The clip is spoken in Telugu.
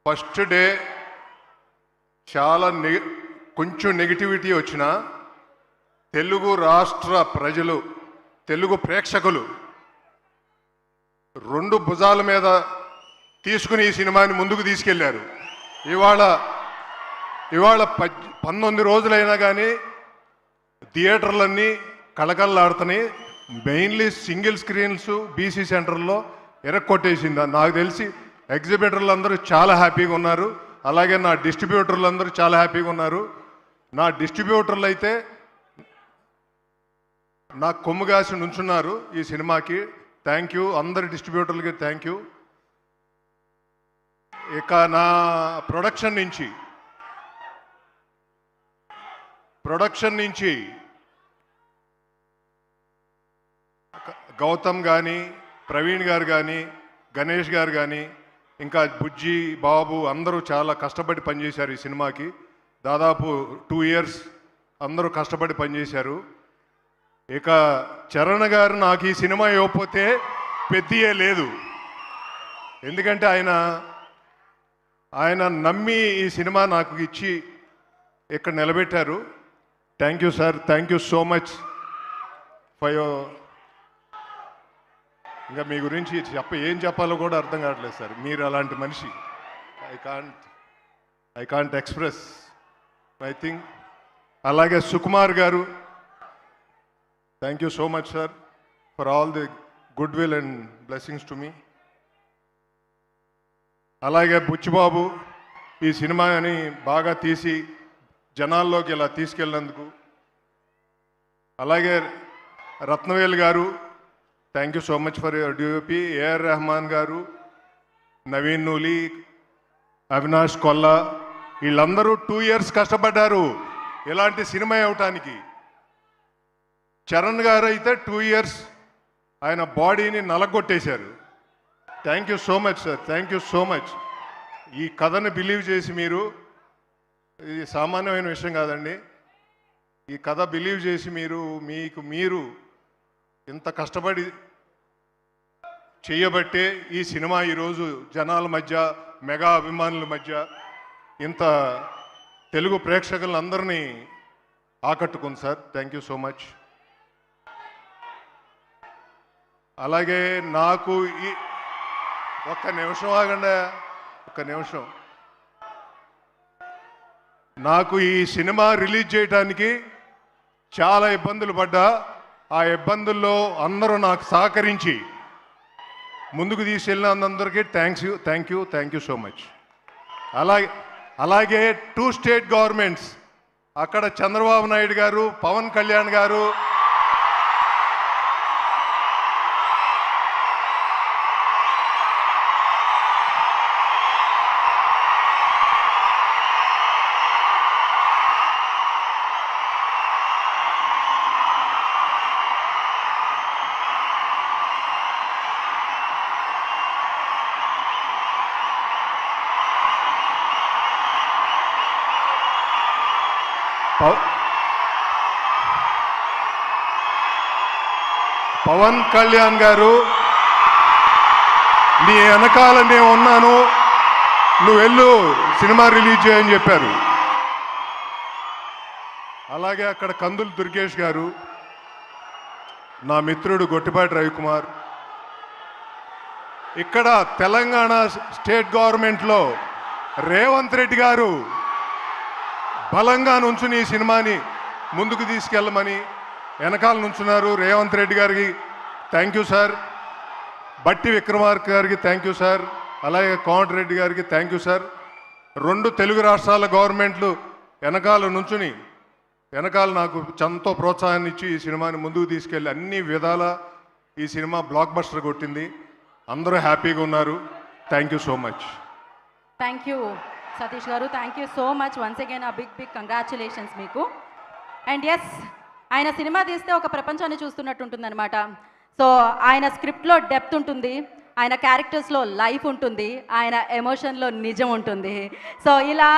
ఫస్ట్ డే చాలా కొంచెం నెగిటివిటీ వచ్చినా తెలుగు రాష్ట్ర ప్రజలు, తెలుగు ప్రేక్షకులు రెండు భుజాల మీద తీసుకుని ఈ సినిమాని ముందుకు తీసుకెళ్లారు. ఇవాళ 19 రోజులైనా కానీ థియేటర్లన్నీ కళకళలాడుతున్నాయి. మెయిన్లీ సింగిల్ స్క్రీన్స్ బీసీ సెంటర్లో ఎరక్కొట్టేసింది. నాకు తెలిసి ఎగ్జిబిటర్లు అందరూ చాలా హ్యాపీగా ఉన్నారు. అలాగే నా డిస్ట్రిబ్యూటర్లు అందరూ చాలా హ్యాపీగా ఉన్నారు. నా డిస్ట్రిబ్యూటర్లు అయితే నా కొమ్ముగాసి నుంచున్నారు ఈ సినిమాకి. థ్యాంక్ యూ, అందరి డిస్ట్రిబ్యూటర్లకి థ్యాంక్ యూ. ఇక నా ప్రొడక్షన్ నుంచి గౌతమ్ కానీ, ప్రవీణ్ గారు కానీ, గణేష్ గారు కానీ, ఇంకా బుజ్జి బాబు అందరూ చాలా కష్టపడి పనిచేశారు ఈ సినిమాకి. దాదాపు 2 years అందరూ కష్టపడి పనిచేశారు. ఇక చరణ్ గారు నాకు ఈ సినిమా ఇవ్వకపోతే పెద్దయే లేదు. ఎందుకంటే ఆయన నమ్మి ఈ సినిమా నాకు ఇచ్చి ఇక్కడ నిలబెట్టారు. Thank you sir, thank you so much for your. ఇంకా మీ గురించి ఏం చెప్పాలో కూడా అర్థం కావట్లేదు సార్. మీరు అలాంటి మనిషి. I can't express I think. అలాగే Sukumar garu, thank you so much sir for all the good will and blessings to మీ. అలాగే బుచ్చిబాబు ఈ సినిమాని బాగా తీసి జనాల్లోకి ఇలా తీసుకెళ్ళినందుకు. అలాగే రత్నవేల్ గారు, thank you so much for your DOP. A R గారు, నవీన్ నూలి, అవినాష్ కొల్లా, వీళ్ళందరూ 2 years కష్టపడ్డారు ఇలాంటి సినిమా ఇవ్వటానికి. చరణ్ గారు అయితే 2 years ఆయన బాడీని నలగొట్టేశారు. Thank you so much sir, thank you so much. ఈ కథను బిలీవ్ చేసి మీరు, ఇది సామాన్యమైన విషయం కాదండి, ఈ కథ బిలీవ్ చేసి మీరు ఇంత కష్టపడి చేయబట్టే ఈ సినిమా ఈరోజు జనాల మధ్య, మెగా అభిమానుల మధ్య ఇంత తెలుగు ప్రేక్షకులందరినీ ఆకట్టుకుంది sir. Thank you so much. అలాగే నాకు ఒక్క నిమిషం ఆగండి, ఒక్క నిమిషం. నాకు ఈ సినిమా రిలీజ్ చేయడానికి చాలా ఇబ్బందులు పడ్డా, ఆ ఇబ్బందుల్లో అందరూ నాకు సహకరించి ముందుకు తీసుకెళ్ళినందరికీ థ్యాంక్ యూ సో మచ్. అలాగే 2 state గవర్నమెంట్స్, అక్కడ చంద్రబాబు నాయుడు గారు, పవన్ కళ్యాణ్ గారు, పవన్ కళ్యాణ్ గారు, నీ వెనకాల నేను ఉన్నాను, నువ్వు వెళ్ళు సినిమా రిలీజ్ చేయని చెప్పారు. అలాగే అక్కడ కందులు దుర్గేష్ గారు, నా మిత్రుడు గొట్టిపాటి రవికుమార్, ఇక్కడ తెలంగాణ స్టేట్ గవర్నమెంట్లో రేవంత్ రెడ్డి గారు బలంగా నుంచుని ఈ సినిమాని ముందుకు తీసుకెళ్ళమని వెనకాల నుంచున్నారు. రేవంత్ రెడ్డి గారికి థ్యాంక్ యూ సార్. బట్టి విక్రమార్క గారికి థ్యాంక్ యూ సార్. అలాగే కోమటిరెడ్డి గారికి థ్యాంక్ యూ సార్. 2 తెలుగు రాష్ట్రాల గవర్నమెంట్లు వెనకాల నుంచుని నాకు ఎంతో ప్రోత్సాహాన్ని ఇచ్చి ఈ సినిమాని ముందుకు తీసుకెళ్ళి అన్ని విధాల ఈ సినిమా బ్లాక్ బస్టర్ కొట్టింది. అందరూ హ్యాపీగా ఉన్నారు. Thank you so much. Thank you Satish garu, thank you so much. Once again a big congratulations మీకు. అండ్ ఎస్, ఆయన సినిమా తీస్తే ఒక ప్రపంచాన్ని చూస్తున్నట్టు ఉంటుంది అనమాట. సో ఆయన స్క్రిప్ట్లో డెప్త్ ఉంటుంది, ఆయన క్యారెక్టర్స్లో లైఫ్ ఉంటుంది, ఆయన ఎమోషన్లో నిజం ఉంటుంది. సో ఇలా